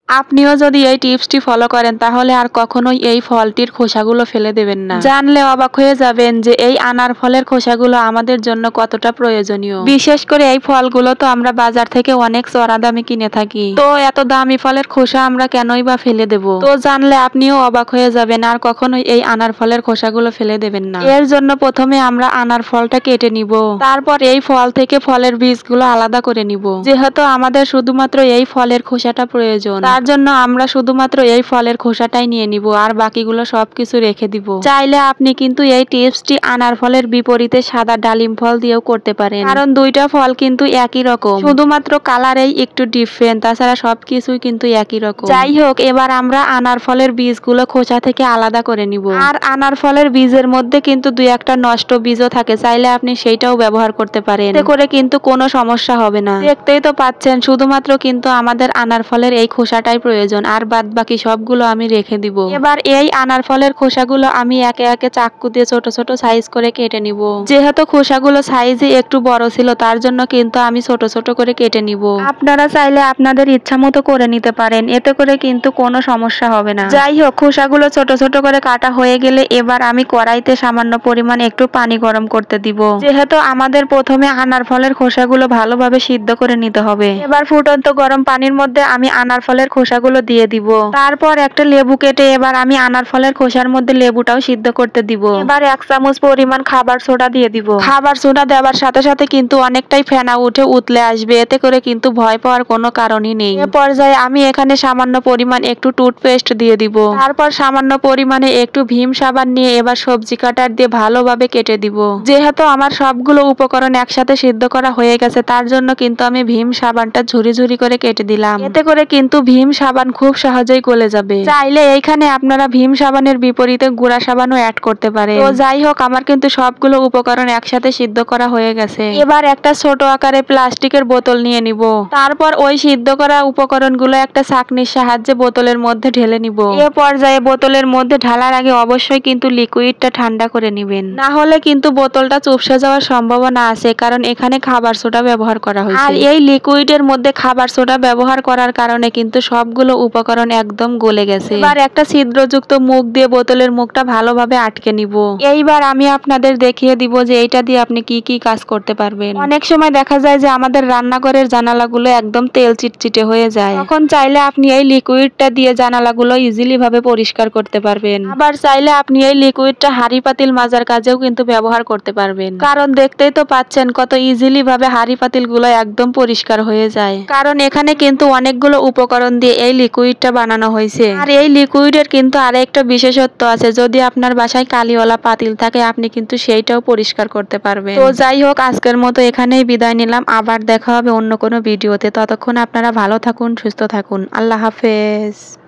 আপনিও যদি এই টিপসটি ফলো করেন তাহলে আর কখনোই এই ফলটির খোসাগুলো ফেলে দেবেন না। জানলে অবাক হয়ে যাবেন যে এই আনার ফলের খোসাগুলো আমাদের জন্য কতটা প্রয়োজনীয়। বিশেষ করে এই ফলগুলো তো আমরা বাজার থেকে অনেক চড়া দামে কিনে থাকি, তো এত দামি ফলের খোসা আমরা কেনই বা ফেলে দেব। তো জানলে আপনিও অবাক হয়ে যাবেন, আর কখনোই এই আনার ফলের খোসাগুলো ফেলে দেবেন না। এর জন্য প্রথমে আমরা আনার ফলটা কেটে নিব, তারপর এই ফল থেকে ফলের বীজগুলো আলাদা করে নিব। যেহেতু আমাদের শুধুমাত্র এই ফলের খোসাটা প্রয়োজন, তার জন্য আমরা শুধুমাত্র এই ফলের খোসাটাই নিয়ে নিব, আর বাকিগুলো সবকিছু রেখে দিব। চাইলে আপনি কিন্তু এই টিপসটি আনার ফলের বিপরীতে সাদা ডালিম ফল দিয়েও করতে পারেন, কারণ দুইটা ফল কিন্তু একই রকম, শুধুমাত্র কালারেই একটু ডিফারেন্ট, তাছাড়া সবকিছুই কিন্তু একই রকম। যাই হোক, এবার আমরা আনার ফলের বীজগুলো খোসা থেকে আলাদা করে নিব। আর আনার ফলের বীজের মধ্যে কিন্তু দুই একটা নষ্ট বীজও থাকে, চাইলে আপনি সেইটাও ব্যবহার করতে পারেন, এতে করে কিন্তু কোনো সমস্যা হবে না। দেখতেই তো পাচ্ছেন, শুধুমাত্র কিন্তু আমাদের আনার ফলের এই খোসাটাই প্রয়োজন, আর বাদ বাকি সবগুলো আমি রেখে দিব। এবার এই আনার ফলের খোসাগুলো আমি একে একে চাকু দিয়ে ছোট ছোট সাইজ করে কেটে নিব। যেহেতু খোসাগুলো সাইজে একটু বড় ছিল, তার জন্য কিন্তু আমি ছোট ছোট করে কেটে নিব। আপনারা চাইলে আপনাদের ইচ্ছা মতো করে নিতে পারেন, এতে করে কিন্তু কোনো সমস্যা হবে না। যাই হোক, খোসাগুলো ছোট ছোট করে কাটা হয়ে গেলে এবার আমি কড়াইতে সামান্য পরিমাণ একটু পানি গরম করতে দিব। যেহেতু আমাদের প্রথমে আনার ফলের খোসাগুলো ভালোভাবে সিদ্ধ করে নিতে হবে। এবার ফুটন্ত গরম পানির মধ্যে আমি আনার ফলের খোসাগুলো দিয়ে দিব। তারপর একটা লেবু কেটে এবার আমি আনার ফলের খোসার মধ্যে লেবুটাও সিদ্ধ করতে দিব। এবার 1 চামচ পরিমাণ খাবার সোডা দিয়ে দিব। খাবার সোডা দেওয়ার সাথে সাথে কিন্তু অনেকটাই ফেনা উঠে উতলে আসবে, এতে করে কিন্তু ভয় পাওয়ার কোনো কারণই নেই। এ পর্যায়ে আমি এখানে সামান্য পরিমাণ একটু টুথপেস্ট দিয়ে দিব। তারপর সামান্য পরিমাণে একটু ভীম সাবান নিয়ে এবার সবজি কাটার দিয়ে ভালোভাবে কেটে দিব। যেহেতু আমার সবগুলো উপকরণ একসাথে সিদ্ধ করা হয়ে গেছে, তার জন্য কিন্তু আমি ভীম সাবানটা ঝুরি ঝুরি করে কেটে দিলাম। এতে করে কিন্তু ভীম সাবান খুব সহজেই গলে যাবে। চাইলে এইখানে আপনারা ভীম সাবানের বিপরীতে গুঁড়া সাবানও অ্যাড করতে পারেন। তো যাই হোক, আমার কিন্তু সবগুলো উপকরণ একসাথে সিদ্ধ করা হয়ে গেছে। এবার একটা ছোট আকারে প্লাস্টিকের বোতল নিয়ে নিব। তারপর ওই সিদ্ধ করা উপকরণগুলো একটা ছাঁকনির সাহায্যে বোতলের মধ্যে ঢেলে নিব। এ পর্যায়ে বোতলের মধ্যে ঢালার আগে অবশ্যই কিন্তু লিকুইডটা ঠান্ডা করে নেবেন, না হলে কিন্তু বোতলটা চুপসে যাওয়ার সম্ভাবনা আছে, কারণ এখানে খাবার সোডা ব্যবহার করা হয়েছে। আর এই লিকুইডের মধ্যে খাবার সোডা ব্যবহার করার কারণে কিন্তু সবগুলো উপকরণ একদম গলে গেছে। এবার একটা ছিদ্রযুক্ত মুখ দিয়ে বোতলের মুখটা ভালোভাবে আটকে নিব। এইবার আমি আপনাদের দেখিয়ে দিব যে এইটা দিয়ে আপনি কি কি কাজ করতে পারবেন। অনেক সময় দেখা যায় যে আমাদের রান্নাঘরের জানালাগুলো একদম তেল চিটচিটে হয়ে যায়, তখন চাইলে আপনি এই লিকুইডটা দিয়ে জানালাগুলো ইজিলি ভাবে পরিষ্কার করতে পারবেন। আবার চাইলে আপনি এই লিকুইডটা হাঁড়ি পাতিল মাজার কাজেও কিন্তু ব্যবহার করতে পারবেন, কারণ দেখতেই তো পাচ্ছেন কত ইজিলি ভাবে হাঁড়ি পাতিল গুলো একদম পরিষ্কার হয়ে যায়, কারণ এখানে কিন্তু অনেকগুলো উপকরণ দিয়ে এই লিকুইডটা বানানো হয়েছে। আর এই লিকুইডের কিন্তু আরেকটা বিশেষত্ব আছে, যদি আপনার বাসায় কালিওয়ালা পাতিল থাকে আপনি কিন্তু সেইটাও পরিষ্কার করতে পারবেন। তো যাই হোক, আজকের মতো এখানেই বিদায় নিলাম। আবার দেখা হবে অন্য কোনো ভিডিওতে। ততক্ষণ আপনারা ভালো থাকুন, সুস্থ থাকুন। আল্লাহ হাফেজ।